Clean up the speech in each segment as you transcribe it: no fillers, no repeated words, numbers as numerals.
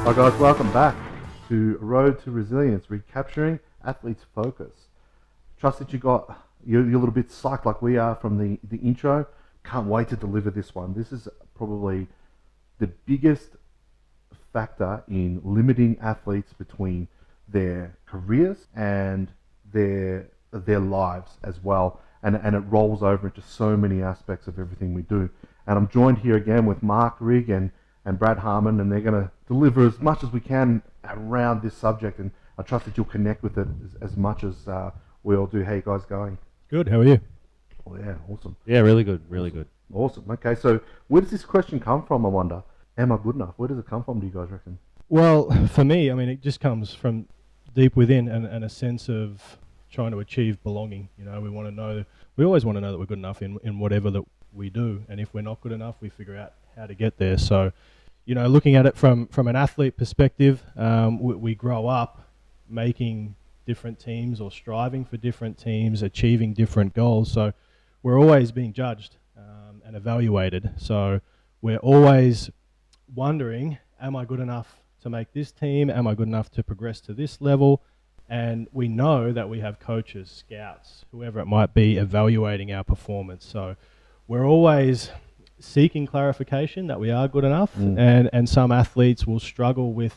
Hi guys, welcome back to Road to Resilience, recapturing athletes' focus. Trust that you're a little bit psyched like we are from the intro. Can't wait to deliver this one. This is probably the biggest factor in limiting athletes between their careers and their lives as well. And it rolls over into so many aspects of everything we do. And I'm joined here again with Mark Rigg and Brad Harmon, and they're going to deliver as much as we can around this subject, and I trust that you'll connect with it as much as we all do. How you guys going? Good, how are you? Oh yeah, awesome. Yeah, really good, really good. Awesome. Okay, so where does this question come from, I wonder? Am I good enough? Where does it come from, do you guys reckon? Well, for me, I mean, it just comes from deep within and a sense of trying to achieve belonging. You know, we always want to know that we're good enough in whatever that we do, and if we're not good enough, we figure out how to get there. So, you know, looking at it from an athlete perspective, we grow up making different teams or striving for different teams, achieving different goals. So we're always being judged and evaluated. So we're always wondering, am I good enough to make this team? Am I good enough to progress to this level? And we know that we have coaches, scouts, whoever it might be, evaluating our performance. So we're always seeking clarification that we are good enough, and some athletes will struggle with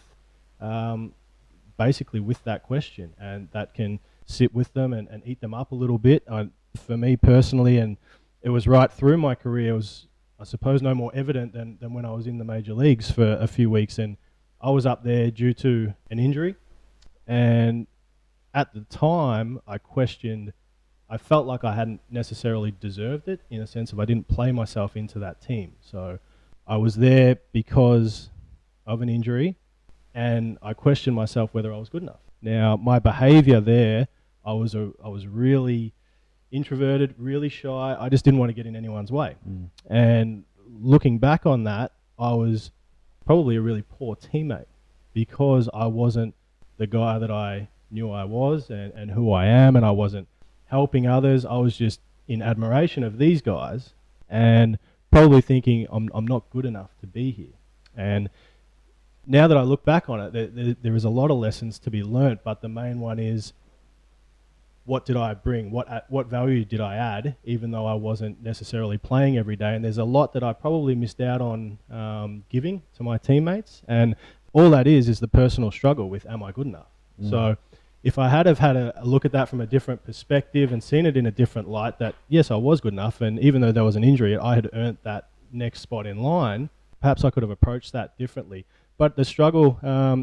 basically with that question, and that can sit with them and eat them up a little bit. For me personally, and it was right through my career, it was, I suppose, no more evident than when I was in the major leagues for a few weeks, and I was up there due to an injury, and at the time I felt like I hadn't necessarily deserved it, in a sense of I didn't play myself into that team. So I was there because of an injury, and I questioned myself whether I was good enough. Now, my behavior there, I was really introverted, really shy. I just didn't want to get in anyone's way. And looking back on that, I was probably a really poor teammate because I wasn't the guy that I knew I was and who I am, and I wasn't helping others. I was just in admiration of these guys and probably thinking I'm not good enough to be here. And now that I look back on it, there is a lot of lessons to be learnt, but the main one is, what did I bring? What value did I add, even though I wasn't necessarily playing every day? And there's a lot that I probably missed out on giving to my teammates. And all that is the personal struggle with, am I good enough? So if I had a look at that from a different perspective and seen it in a different light, that yes, I was good enough, and even though there was an injury, I had earned that next spot in line, perhaps I could have approached that differently. But the struggle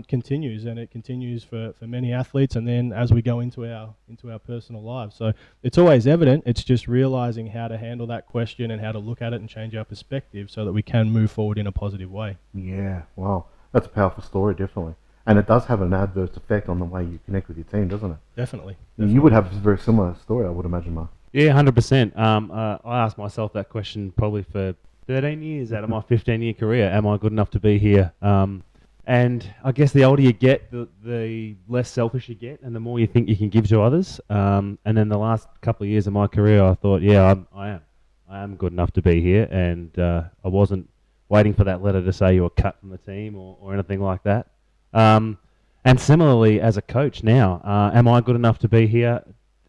continues, and it continues for many athletes, and then as we go into our personal lives. So it's always evident, it's just realising how to handle that question and how to look at it and change our perspective so that we can move forward in a positive way. Yeah, wow. That's a powerful story, definitely. And it does have an adverse effect on the way you connect with your team, doesn't it? Definitely. You would have a very similar story, I would imagine, Mark. Yeah, 100%. I asked myself that question probably for 13 years out of my 15-year career. Am I good enough to be here? And I guess the older you get, the less selfish you get, and the more you think you can give to others. And then the last couple of years of my career, I thought, yeah, I am good enough to be here, and I wasn't waiting for that letter to say you were cut from the team or anything like that. And similarly, as a coach now, am I good enough to be here?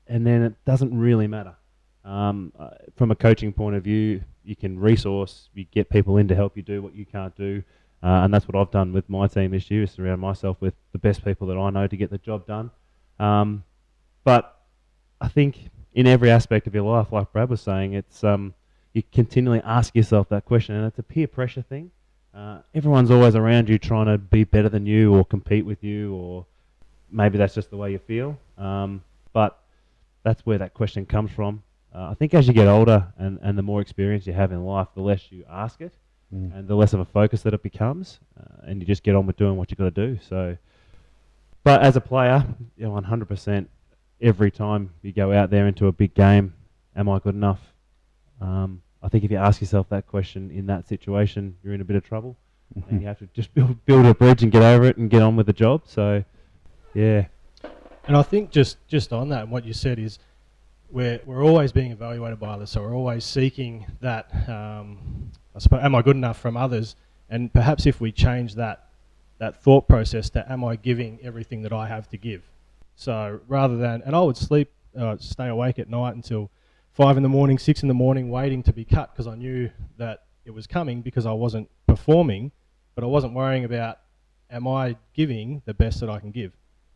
And then it doesn't really matter. From a coaching point of view, you can resource, you get people in to help you do what you can't do. And that's what I've done with my team this year, is surround myself with the best people that I know to get the job done. But I think in every aspect of your life, like Brad was saying, it's you continually ask yourself that question, and it's a peer pressure thing. Everyone's always around you trying to be better than you or compete with you, or maybe that's just the way you feel. But that's where that question comes from. I think as you get older and the more experience you have in life, the less you ask it and the less of a focus that it becomes, and you just get on with doing what you've got to do. So, but as a player, 100%, every time you go out there into a big game, am I good enough? I think if you ask yourself that question in that situation, you're in a bit of trouble, and you have to just build a bridge and get over it and get on with the job. So, yeah. And I think just on that, and what you said is, we're always being evaluated by others, so we're always seeking that, I suppose, am I good enough from others? And perhaps if we change that that thought process to, am I giving everything that I have to give? So rather than, and I would stay awake at night until 5 in the morning, 6 in the morning, waiting to be cut because I knew that it was coming because I wasn't performing, but I wasn't worrying about, am I giving the best that I can give?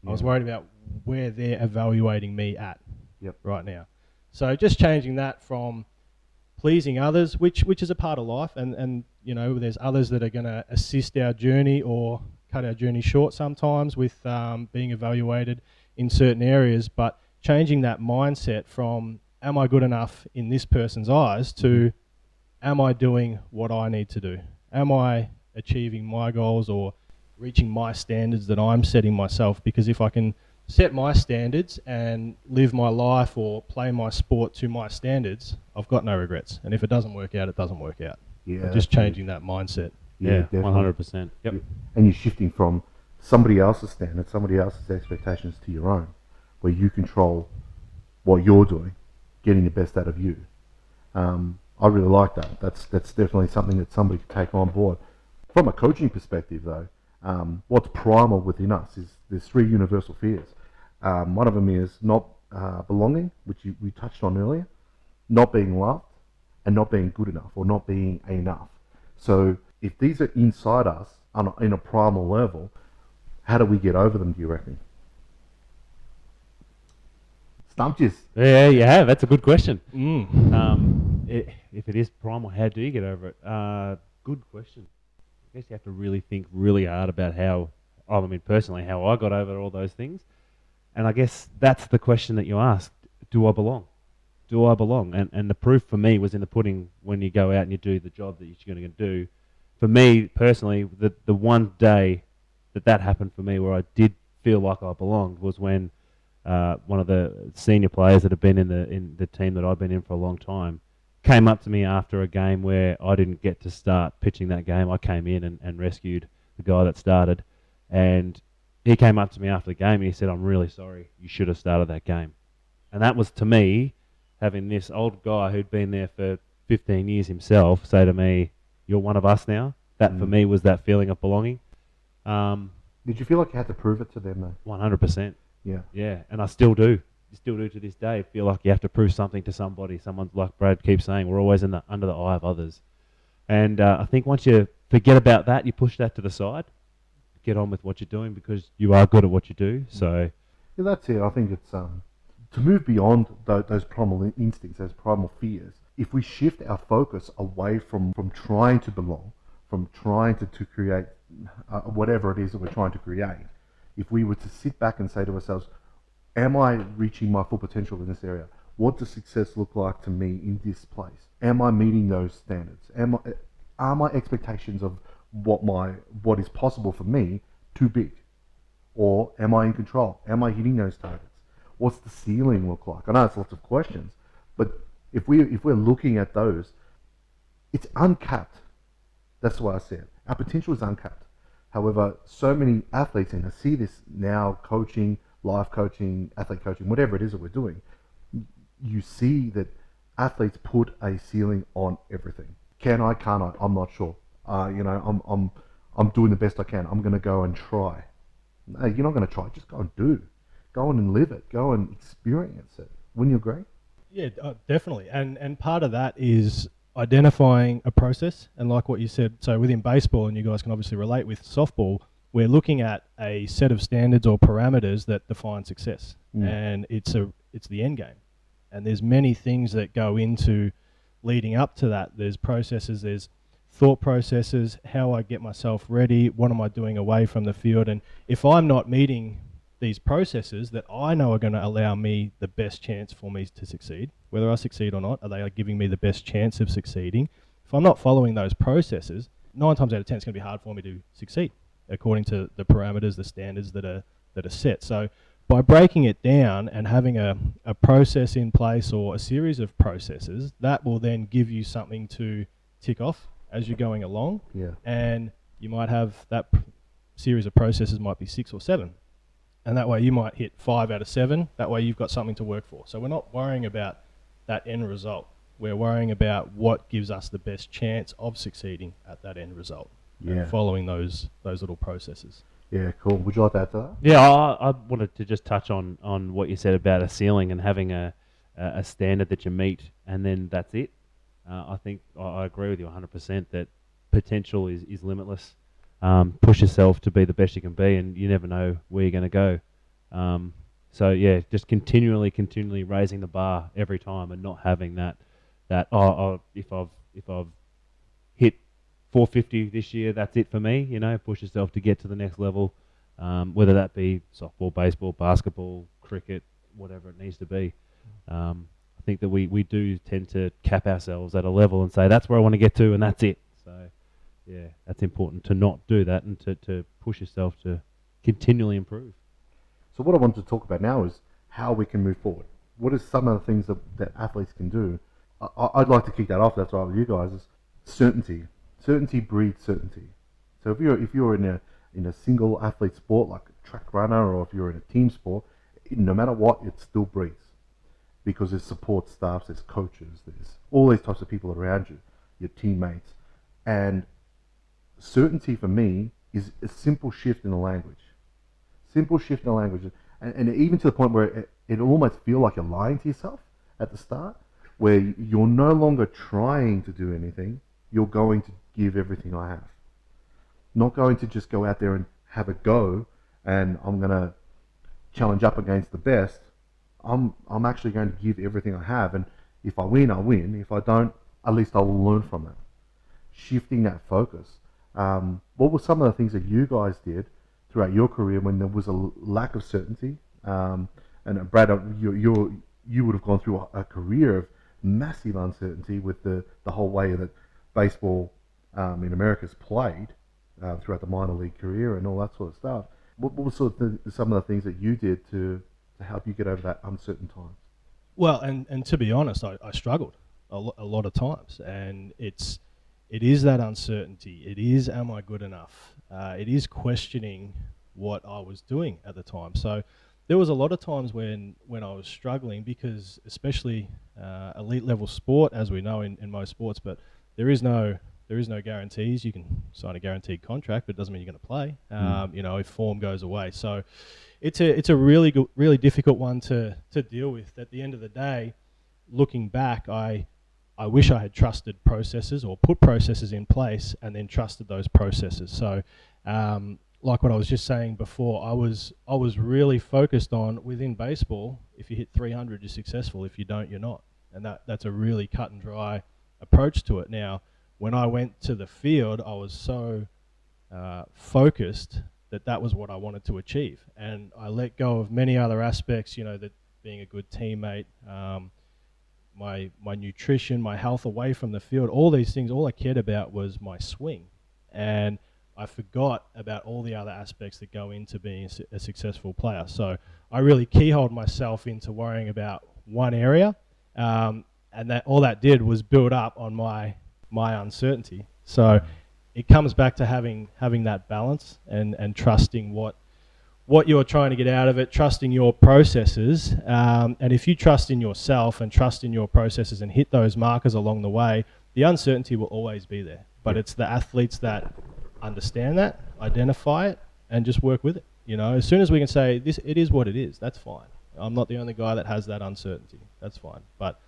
I was worried about where they're evaluating me at right now. So just changing that from pleasing others, which is a part of life, and you know, there's others that are going to assist our journey or cut our journey short sometimes with being evaluated in certain areas, but changing that mindset from, am I good enough in this person's eyes, to, am I doing what I need to do? Am I achieving my goals or reaching my standards that I'm setting myself? Because if I can set my standards and live my life or play my sport to my standards, I've got no regrets. And if it doesn't work out, it doesn't work out. Yeah, Just changing that mindset. Yeah, definitely. 100%. Yep. And you're shifting from somebody else's standards, somebody else's expectations to your own, where you control what you're doing, getting the best out of you. I really like that. That's definitely something that somebody could take on board. From a coaching perspective, though, what's primal within us is there's 3 universal fears. One of them is not belonging, which we touched on earlier, not being loved, and not being good enough or not being enough. So if these are inside us in a primal level, how do we get over them, do you reckon? Stumped you. Yeah, you have. That's a good question. Mm. If it is primal, how do you get over it? Good question. I guess you have to really think really hard about personally, how I got over all those things. And I guess that's the question that you asked. Do I belong? Do I belong? And the proof for me was in the pudding when you go out and you do the job that you're going to do. For me, personally, the one day that happened for me where I did feel like I belonged was when one of the senior players that have been in the team that I've been in for a long time came up to me after a game where I didn't get to start pitching that game. I came in and rescued the guy that started, and he came up to me after the game and he said, "I'm really sorry, you should have started that game." And that was, to me, having this old guy who'd been there for 15 years himself say to me, "You're one of us now." That for me was that feeling of belonging. Did you feel like you had to prove it to them, though? 100%. Yeah. Yeah, and I still do. You still do to this day. Feel like you have to prove something to somebody. Someone, like Brad keeps saying, we're always under the eye of others. And I think once you forget about that, you push that to the side, get on with what you're doing because you are good at what you do. So Yeah, that's it. I think it's to move beyond those primal instincts, those primal fears. If we shift our focus away from trying to belong, from trying to create whatever it is that we're trying to create, if we were to sit back and say to ourselves, am I reaching my full potential in this area? What does success look like to me in this place? Am I meeting those standards? Are my expectations of what is possible for me too big? Or am I in control? Am I hitting those targets? What's the ceiling look like? I know it's lots of questions, but if we're looking at those, it's uncapped. That's the way I see it. Our potential is uncapped. However, so many athletes, and I see this now, coaching, life coaching, athlete coaching, whatever it is that we're doing, you see that athletes put a ceiling on everything. Can I? Can't I? I'm not sure. I'm doing the best I can. I'm going to go and try. No, you're not going to try. Just go and do. Go on and live it. Go and experience it. Wouldn't you agree? Yeah, definitely. And part of that is identifying a process. And like what you said, so within baseball, and you guys can obviously relate with softball, we're looking at a set of standards or parameters that define success. And it's the end game. And there's many things that go into leading up to that. There's processes, there's thought processes, how I get myself ready, what am I doing away from the field. And if I'm not meeting these processes that I know are going to allow me the best chance for me to succeed, whether I succeed or not, are they giving me the best chance of succeeding? If I'm not following those processes, 9 times out of 10 it's going to be hard for me to succeed according to the parameters, the standards that are set. So by breaking it down and having a process in place or a series of processes, that will then give you something to tick off as you're going along. Yeah. And you might have that series of processes might be 6 or 7. And that way you might hit 5 out of 7. That way you've got something to work for. So we're not worrying about that end result. We're worrying about what gives us the best chance of succeeding at that end result. Yeah. following those little processes. Yeah, cool. Would you like to add to that? Yeah, I wanted to just touch on what you said about a ceiling and having a standard that you meet, and then that's it. I think I agree with you 100% that potential is limitless. Push yourself to be the best you can be, and you never know where you're going to go. So yeah, just continually raising the bar every time, and not having that if I've hit 450 this year, that's it for me. You know, push yourself to get to the next level, whether that be softball, baseball, basketball, cricket, whatever it needs to be. I think that we do tend to cap ourselves at a level and say that's where I want to get to, and that's it. So yeah, that's important to not do that, and to push yourself to continually improve. So what I want to talk about now is how we can move forward. What are some of the things that athletes can do? I'd like to kick that off. That's right with you guys. Is certainty. Certainty breeds certainty. So if you're in a single athlete sport like a track runner, or if you're in a team sport, no matter what, it still breeds, because there's support staff, there's coaches, there's all these types of people around you, your teammates, and certainty for me is a simple shift in the language. Simple shift in the language, and even to the point where it almost feel like you're lying to yourself at the start, where you're no longer trying to do anything, you're going to give everything I have. Not going to just go out there and have a go, and I'm going to challenge up against the best. I'm actually going to give everything I have, and if I win, I win. If I don't, at least I will learn from it. Shifting that focus. What were some of the things that you guys did throughout your career when there was a lack of certainty? And Brad, you would have gone through a career of massive uncertainty with the whole way that baseball in America's played throughout the minor league career and all that sort of stuff. What were sort of some of the things that you did to help you get over that uncertain times? Well, and to be honest, I struggled a lot of times, and it is that uncertainty. It is, am I good enough? It is questioning what I was doing at the time. So there was a lot of times when I was struggling, because especially elite level sport, as we know in most sports, but there is no guarantees. You can sign a guaranteed contract, but it doesn't mean you're going to play. You know, if form goes away. So it's a really difficult one to deal with. At the end of the day, looking back, I wish I had trusted processes, or put processes in place and then trusted those processes. So like what I was just saying before, I was really focused on, within baseball, if you hit 300, you're successful. If you don't, you're not. And that's a really cut and dry approach to it. Now, when I went to the field, I was so focused that was what I wanted to achieve. And I let go of many other aspects, you know, that being a good teammate, my nutrition, my health away from the field, all these things, all I cared about was my swing. And I forgot about all the other aspects that go into being a successful player. So I really keyholed myself into worrying about one area, and that all that did was build up on my uncertainty. So it comes back to having that balance and trusting what you're trying to get out of it, trusting your processes. And if you trust in yourself and trust in your processes and hit those markers along the way, the uncertainty will always be there. But it's the athletes that understand that, identify it, and just work with it. You know, as soon as we can say it is what it is, that's fine. I'm not the only guy that has that uncertainty. That's fine. But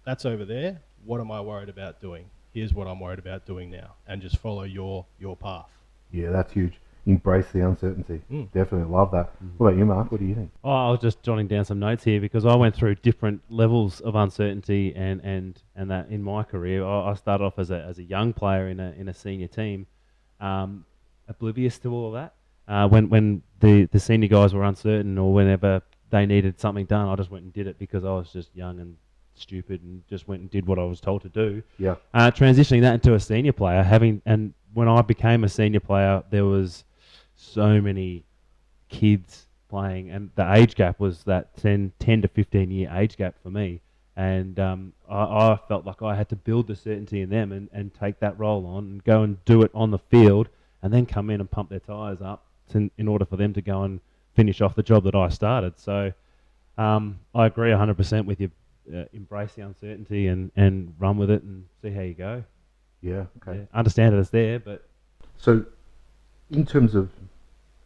that's over there. What am I worried about doing? Here's what I'm worried about doing now, and just follow your path. Yeah, that's huge. Embrace the uncertainty. Definitely love that. What about you, Mark? What do you think? Oh, I was just jotting down some notes here because I went through different levels of uncertainty and that in my career. I started off as a young player in a senior team, oblivious to all of that. When the senior guys were uncertain, or whenever they needed something done, I just went and did it because I was just young and stupid and just went and did what I was told to do. Yeah. Transitioning that into a senior player, and when I became a senior player, there was so many kids playing, and the age gap was that 10 to 15 year age gap for me. And I felt like I had to build the certainty in them and take that role on and go and do it on the field, and then come in and pump their tyres up in order for them to go and finish off the job that I started. So I agree 100% with you. Embrace the uncertainty and run with it and see how you go. Yeah, okay. Yeah, understand that it's there, but So, in terms of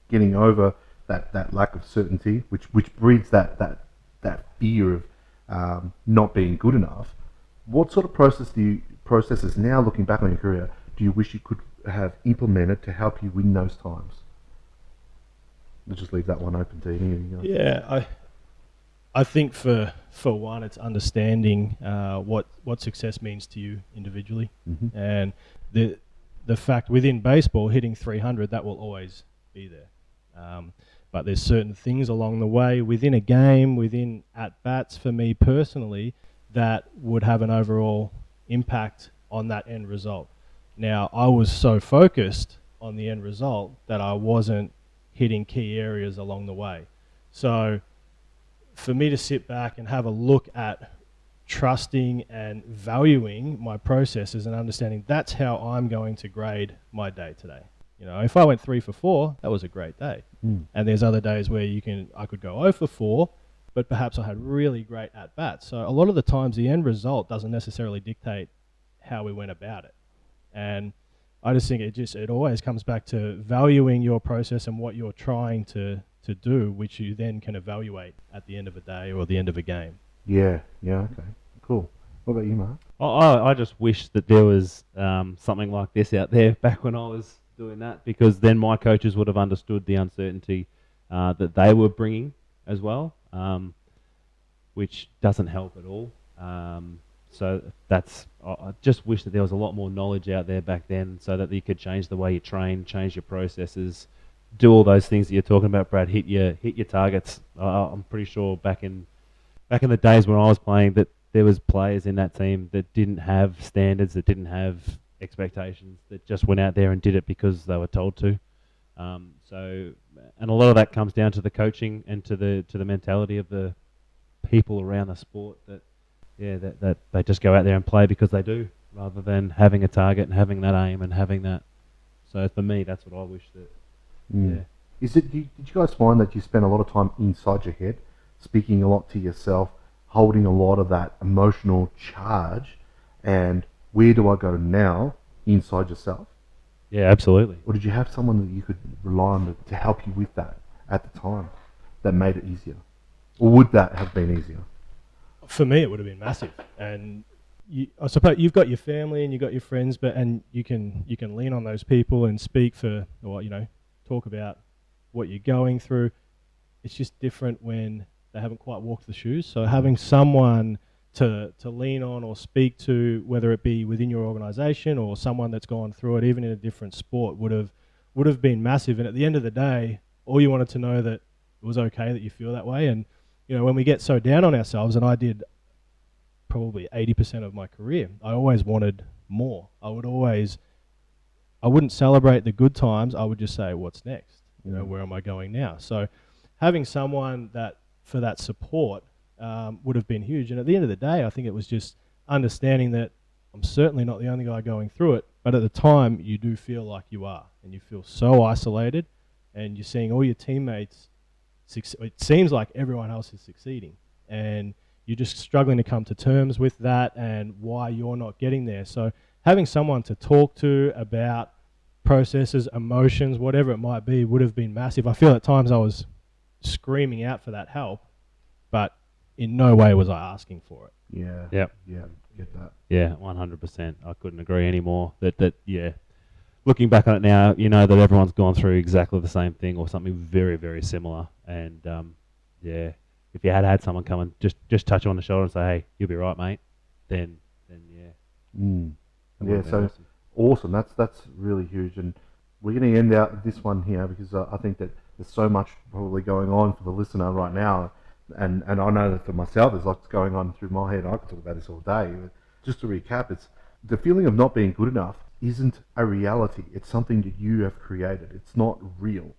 getting over that lack of certainty, which breeds that fear of not being good enough, what sort of processes now, looking back on your career, do you wish you could have implemented to help you win those times? I'll just leave that one open to you. Yeah, I think for one, it's understanding what success means to you individually, and the fact within baseball, hitting 300, that will always be there. But there's certain things along the way within a game, within at bats, for me personally, that would have an overall impact on that end result. Now, I was so focused on the end result that I wasn't hitting key areas along the way. So for me to sit back and have a look at trusting and valuing my processes and understanding that's how I'm going to grade my day today. You know, if I went 3 for 4, that was a great day. And there's other days where I could go 0 for 4, but perhaps I had really great at bats. So a lot of the times the end result doesn't necessarily dictate how we went about it. And I just think it always comes back to valuing your process and what you're trying to do, which you then can evaluate at the end of a day or the end of a game. Yeah, okay, cool. What about you, Mark? I just wish that there was something like this out there back when I was doing that, because then my coaches would have understood the uncertainty that they were bringing as well, which doesn't help at all. So I just wish that there was a lot more knowledge out there back then, so that you could change the way you train, change your processes, do all those things that you're talking about, Brad. Hit your targets. I'm pretty sure back in the days when I was playing, that there was players in that team that didn't have standards, that didn't have expectations, that just went out there and did it because they were told to. And a lot of that comes down to the coaching and to the mentality of the people around the sport, that they just go out there and play because they do, rather than having a target and having that aim and having that. So for me, that's what I wish that. Yeah. Did you guys find that you spend a lot of time inside your head, speaking a lot to yourself, holding a lot of that emotional charge, and where do I go now inside yourself? Yeah, absolutely. Or did you have someone that you could rely on to help you with that at the time that made it easier? Or would that have been easier? For me, it would have been massive. And I suppose you've got your family and you've got your friends, and you can lean on those people and speak talk about what you're going through. It's just different when they haven't quite walked the shoes. So having someone to lean on or speak to, whether it be within your organisation or someone that's gone through it, even in a different sport, would have been massive. And at the end of the day, all you wanted to know that it was okay that you feel that way. And when we get so down on ourselves, and I did probably 80% of my career, I always wanted more. I wouldn't celebrate the good times. I would just say, what's next? Where am I going now? So having someone for that support would have been huge. And at the end of the day, I think it was just understanding that I'm certainly not the only guy going through it, but at the time you do feel like you are, and you feel so isolated, and you're seeing all your teammates it seems like everyone else is succeeding, and you're just struggling to come to terms with that and why you're not getting there. So having someone to talk to about processes, emotions, whatever it might be, would have been massive. I feel at times I was screaming out for that help, but in no way was I asking for it. Yeah. Yep. Yeah. Get that. Yeah, 100%. I couldn't agree anymore. Yeah. Looking back on it now, you know that everyone's gone through exactly the same thing or something very, very similar. And if you had someone come and just touch you on the shoulder and say, "Hey, you'll be right, mate," then yeah. Yeah. So awesome. That's really huge. And we're going to end out this one here because I think that there's so much probably going on for the listener right now. And I know that for myself, there's lots going on through my head. I could talk about this all day. But just to recap, it's the feeling of not being good enough isn't a reality. It's something that you have created. It's not real.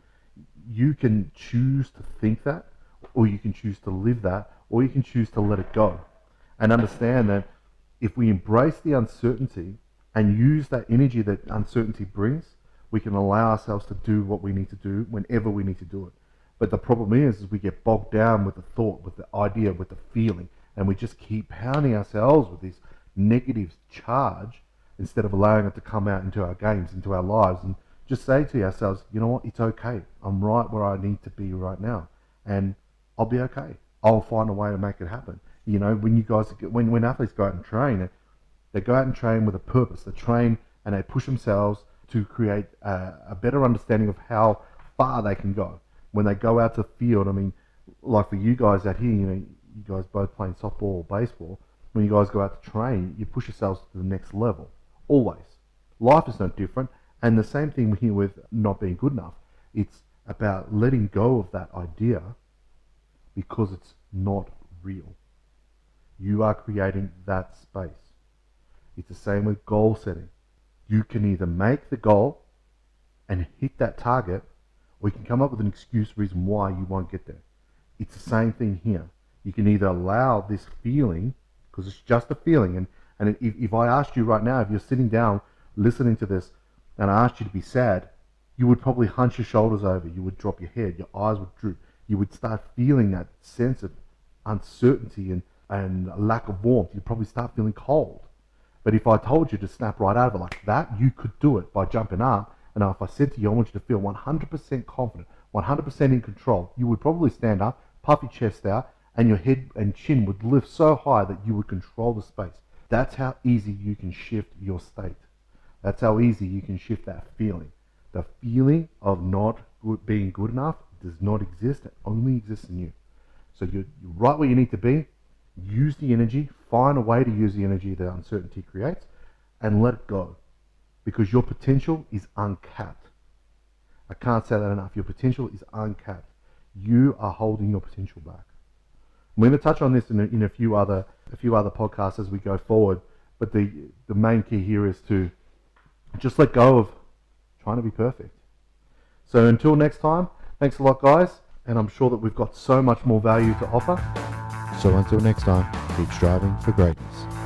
You can choose to think that, or you can choose to live that, or you can choose to let it go. And understand that if we embrace the uncertainty and use that energy that uncertainty brings, we can allow ourselves to do what we need to do whenever we need to do it. But the problem is we get bogged down with the thought, with the idea, with the feeling, and we just keep pounding ourselves with this negative charge instead of allowing it to come out into our games, into our lives, and just say to ourselves, you know what, it's okay. I'm right where I need to be right now, and I'll be okay. I'll find a way to make it happen. You know, when you guys, when athletes go out and train, they go out and train with a purpose. They train and they push themselves to create a better understanding of how far they can go. When they go out to the field, I mean, like for you guys out here, you know, you guys both playing softball or baseball, when you guys go out to train, you push yourselves to the next level. Always. Life is no different. And the same thing here with not being good enough. It's about letting go of that idea because it's not real. You are creating that space. It's the same with goal setting. You can either make the goal and hit that target, or you can come up with an excuse reason why you won't get there. It's the same thing here. You can either allow this feeling, because it's just a feeling, and if I asked you right now, if you're sitting down listening to this, and I asked you to be sad, you would probably hunch your shoulders over, you would drop your head, your eyes would droop, you would start feeling that sense of uncertainty and lack of warmth. You'd probably start feeling cold. But if I told you to snap right out of it like that, you could do it by jumping up. And now if I said to you, I want you to feel 100% confident, 100% in control, you would probably stand up, puff your chest out, and your head and chin would lift so high that you would control the space. That's how easy you can shift your state. That's how easy you can shift that feeling. The feeling of not being good enough does not exist. It only exists in you. So you're right where you need to be. Use the energy. Find a way to use the energy that uncertainty creates and let it go. Because your potential is uncapped. I can't say that enough. Your potential is uncapped. You are holding your potential back. I'm going to touch on this in a few other podcasts as we go forward. But the main key here is to just let go of trying to be perfect. So until next time, thanks a lot, guys. And I'm sure that we've got so much more value to offer. So until next time, keep striving for greatness.